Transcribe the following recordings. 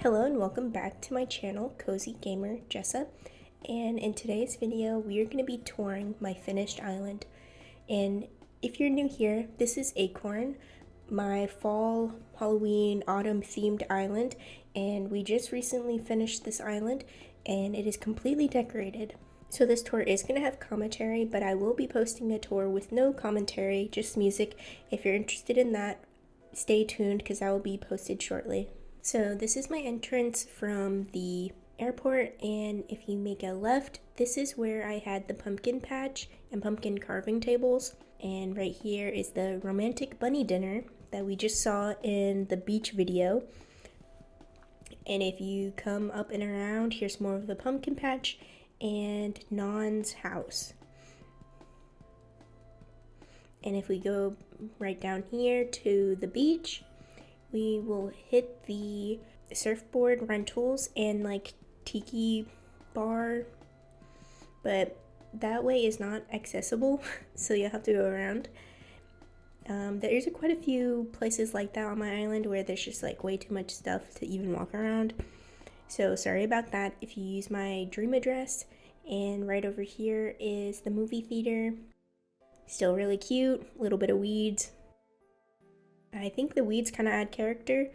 Hello and welcome back to my channel, Cozy Gamer Jessa, and in today's video we are going to be touring my finished island. And if you're new here, this is Acorn, my fall, Halloween, autumn themed island, and we just recently finished this island and it is completely decorated. So this tour is going to have commentary, but I will be posting a tour with no commentary, just music. If you're interested in that, stay tuned because that will be posted shortly. So this is my entrance from the airport, and if you make a left, this is where I had the pumpkin patch and pumpkin carving tables. And right here is the romantic bunny dinner that we just saw in the beach video. And if you come up and around, here's more of the pumpkin patch and Non's house. And if we go right down here to the beach, we will hit the surfboard rentals and like tiki bar, but that way is not accessible, so you'll have to go around. There's quite a few places like that on my island where there's just like way too much stuff to even walk around. So sorry about that if you use my dream address. And right over here is the movie theater. Still really cute, a little bit of weeds. I think the weeds kind of add character.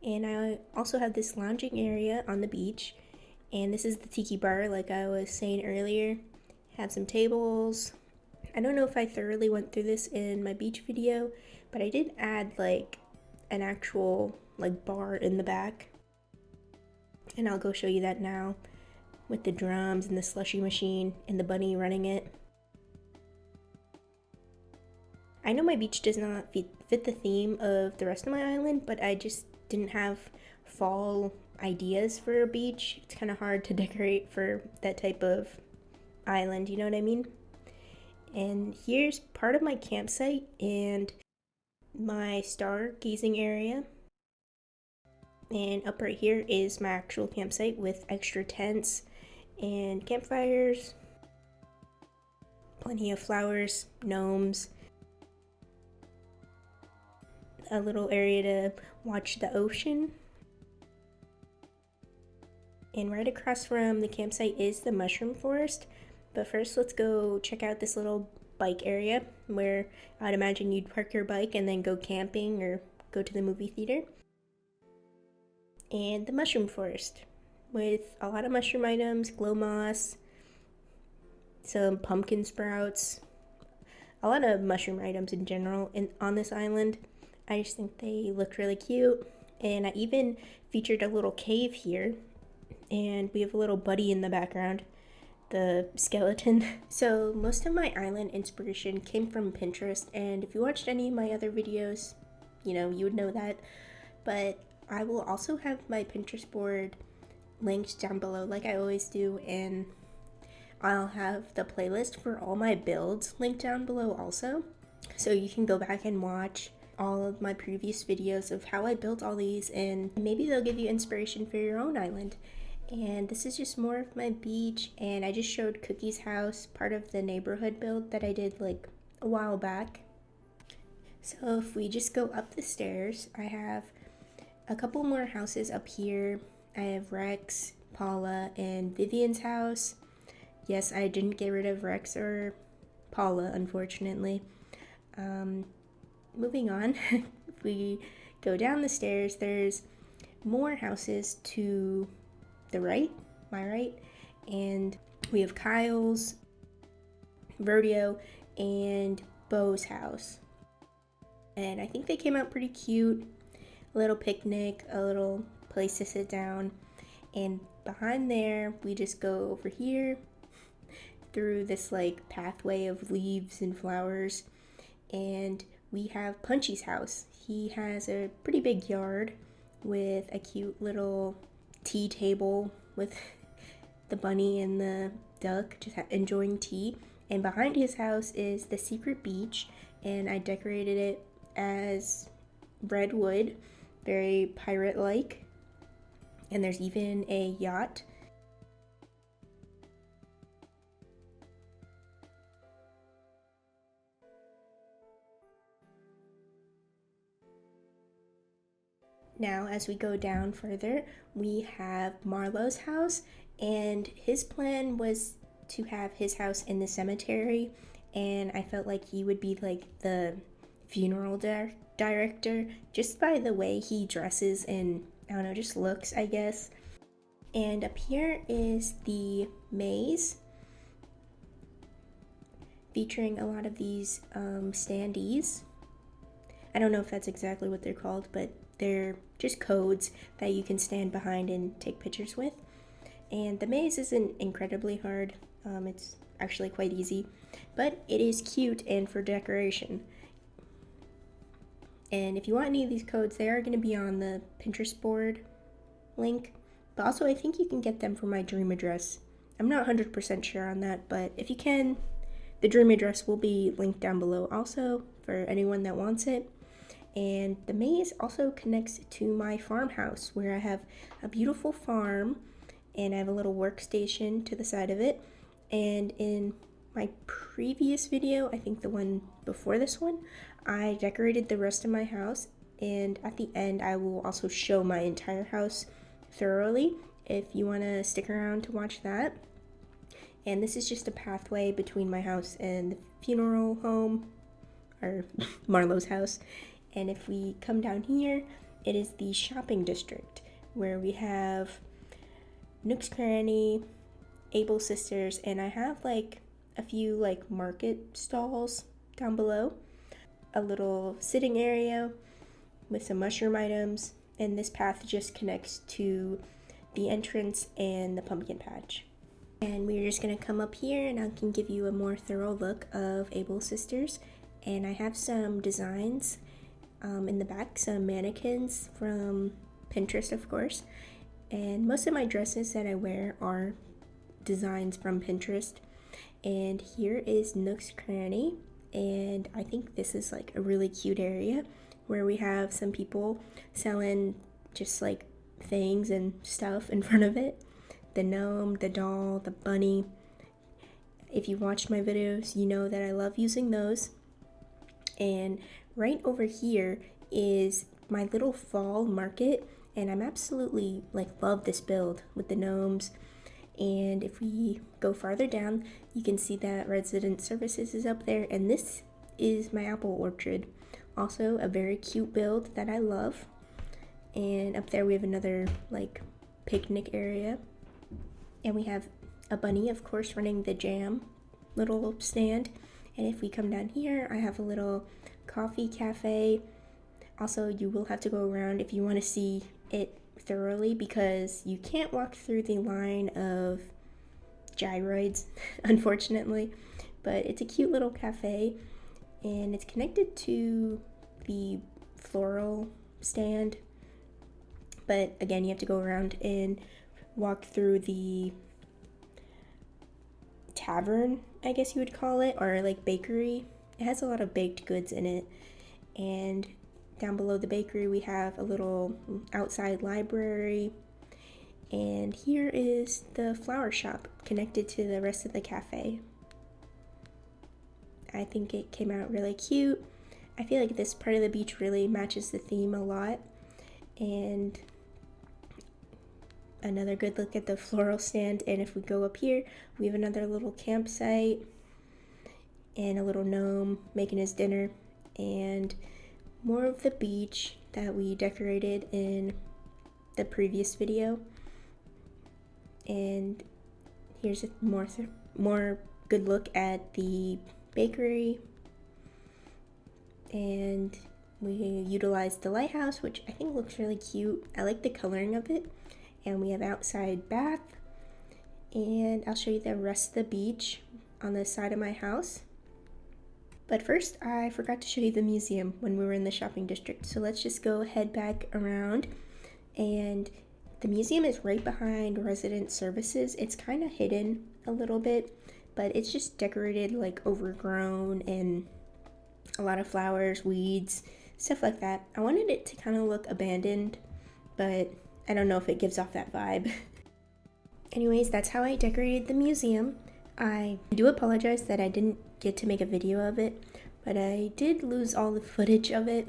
And I also have this lounging area on the beach. And this is the tiki bar, like I was saying earlier. Have some tables. I don't know if I thoroughly went through this in my beach video, but I did add like an actual like bar in the back. And I'll go show you that now with the drums and the slushy machine and the bunny running it. I know my beach does not fit the theme of the rest of my island, but I just didn't have fall ideas for a beach. It's kind of hard to decorate for that type of island, you know what I mean? And here's part of my campsite and my stargazing area. And up right here is my actual campsite with extra tents and campfires, plenty of flowers, gnomes, a little area to watch the ocean. And right across from the campsite is the mushroom forest. But first, let's go check out this little bike area where I'd imagine you'd park your bike and then go camping or go to the movie theater. And the mushroom forest with a lot of mushroom items, glow moss, some pumpkin sprouts, a lot of mushroom items in general on this island. I just think they looked really cute. And I even featured a little cave here. And we have a little buddy in the background, the skeleton. So most of my island inspiration came from Pinterest. And if you watched any of my other videos, you would know that. But I will also have my Pinterest board linked down below like I always do. And I'll have the playlist for all my builds linked down below also. So you can go back and watch all of my previous videos of how I built all these, and maybe they'll give you inspiration for your own island. And this is just more of my beach, and I just showed Cookie's house, part of the neighborhood build that I did like a while back. So if we just go up the stairs, I have a couple more houses up here. I have Rex, Paula, and Vivian's house. Yes, I didn't get rid of Rex or Paula, unfortunately. Moving on, if we go down the stairs, there's more houses to the right, my right, and we have Kyle's, Rodeo, and Bo's house. And I think they came out pretty cute. A little picnic, a little place to sit down, and behind there, we just go over here through this like pathway of leaves and flowers, and we have Punchy's house. He has a pretty big yard with a cute little tea table with the bunny and the duck just enjoying tea. And behind his house is the secret beach, and I decorated it as redwood, very pirate-like. And there's even a yacht. Now, as we go down further, we have Marlowe's house, and his plan was to have his house in the cemetery, and I felt like he would be like the funeral director just by the way he dresses and, I don't know, just looks, I guess. And up here is the maze, featuring a lot of these standees. I don't know if that's exactly what they're called, but they're just codes that you can stand behind and take pictures with. And the maze isn't incredibly hard. It's actually quite easy, but it is cute and for decoration. And if you want any of these codes, they are going to be on the Pinterest board link. But also, I think you can get them from my dream address. I'm not 100% sure on that, but if you can, the dream address will be linked down below also for anyone that wants it. And the maze also connects to my farmhouse, where I have a beautiful farm and I have a little workstation to the side of it. And in my previous video, I think the one before this one, I decorated the rest of my house, and at the end I will also show my entire house thoroughly if you want to stick around to watch that. And this is just a pathway between my house and the funeral home, or Marlowe's house. And if we come down here, it is the shopping district, where we have Nook's Cranny, Able Sisters, and I have like a few like market stalls down below, a little sitting area with some mushroom items, and this path just connects to the entrance and the pumpkin patch. And we're just gonna come up here and I can give you a more thorough look of Able Sisters. And I have some designs in the back, some mannequins from Pinterest, of course. And most of my dresses that I wear are designs from Pinterest. And here is Nook's Cranny, and I think this is like a really cute area where we have some people selling just like things and stuff in front of it. The gnome, the doll, the bunny. If you watched my videos, you know that I love using those. And right over here is my little fall market, and I'm absolutely like love this build with the gnomes. And if we go farther down, you can see that resident services is up there, and this is my apple orchard. Also a very cute build that I love. And up there we have another like picnic area, and we have a bunny, of course, running the jam little stand. And if we come down here, I have a little coffee cafe. Also, you will have to go around if you want to see it thoroughly, because you can't walk through the line of gyroids, unfortunately. But it's a cute little cafe, and it's connected to the floral stand. But again, you have to go around and walk through the tavern, I guess you would call it, or like bakery. It has a lot of baked goods in it. And down below the bakery we have a little outside library, and here is the flower shop connected to the rest of the cafe. I think it came out really cute. I feel like this part of the beach really matches the theme a lot. And another good look at the floral stand. And if we go up here, we have another little campsite and a little gnome making his dinner, and more of the beach that we decorated in the previous video. And here's a more good look at the bakery. And we utilized the lighthouse, which I think looks really cute. I like the coloring of it. And we have outside bath. And I'll show you the rest of the beach on the side of my house. But first, I forgot to show you the museum when we were in the shopping district. So let's just go head back around. And the museum is right behind resident services. It's kind of hidden a little bit, but it's just decorated like overgrown and a lot of flowers, weeds, stuff like that. I wanted it to kind of look abandoned, but I don't know if it gives off that vibe. Anyways, that's how I decorated the museum. I do apologize that I didn't get to make a video of it, but I did lose all the footage of it.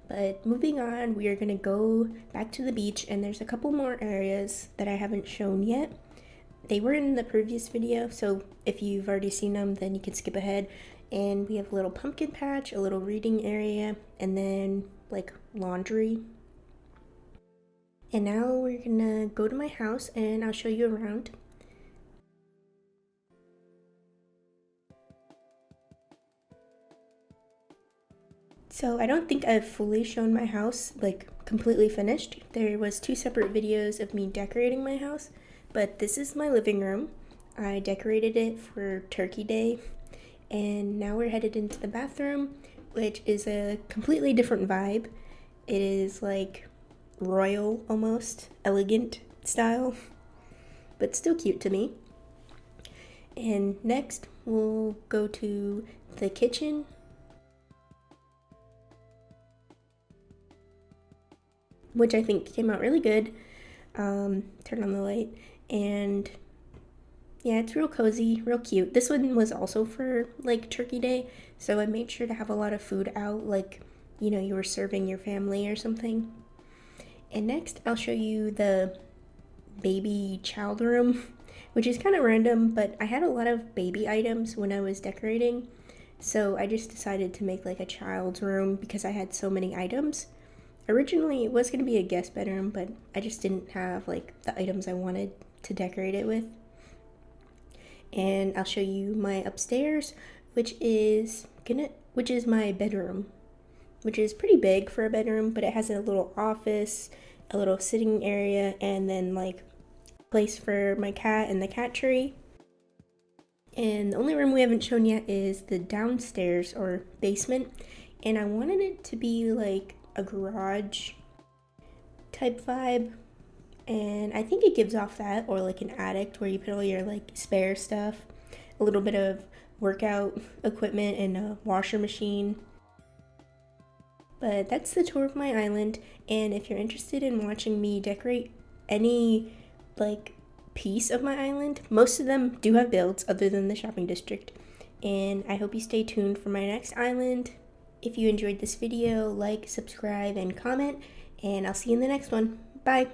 But moving on, we are gonna go back to the beach, and there's a couple more areas that I haven't shown yet. They were in the previous video, so if you've already seen them, then you can skip ahead. And we have a little pumpkin patch, a little reading area, and then like laundry. And now we're gonna go to my house and I'll show you around. So I don't think I've fully shown my house, like completely finished. There was 2 separate videos of me decorating my house, but this is my living room. I decorated it for Turkey Day, and now we're headed into the bathroom, which is a completely different vibe. It is like royal, almost elegant style, but still cute to me. And next we'll go to the kitchen, which I think came out really good. Turn on the light, and yeah, it's real cozy, real cute. This one was also for like Turkey Day, so I made sure to have a lot of food out, like, you know, you were serving your family or something. And next I'll show you the baby child room, which is kind of random, but I had a lot of baby items when I was decorating, so I just decided to make like a child's room because I had so many items. Originally it was going to be a guest bedroom, but I just didn't have like the items I wanted to decorate it with. And I'll show you my upstairs, which is my bedroom, which is pretty big for a bedroom, but it has a little office, a little sitting area, and then like a place for my cat and the cat tree. And the only room we haven't shown yet is the downstairs or basement, and I wanted it to be like a garage type vibe, and I think it gives off that, or like an attic where you put all your like spare stuff, a little bit of workout equipment, and a washer machine. But that's the tour of my island, and if you're interested in watching me decorate any like piece of my island, most of them do have builds other than the shopping district, and I hope you stay tuned for my next island. If you enjoyed this video, like, subscribe, and comment, and I'll see you in the next one. Bye!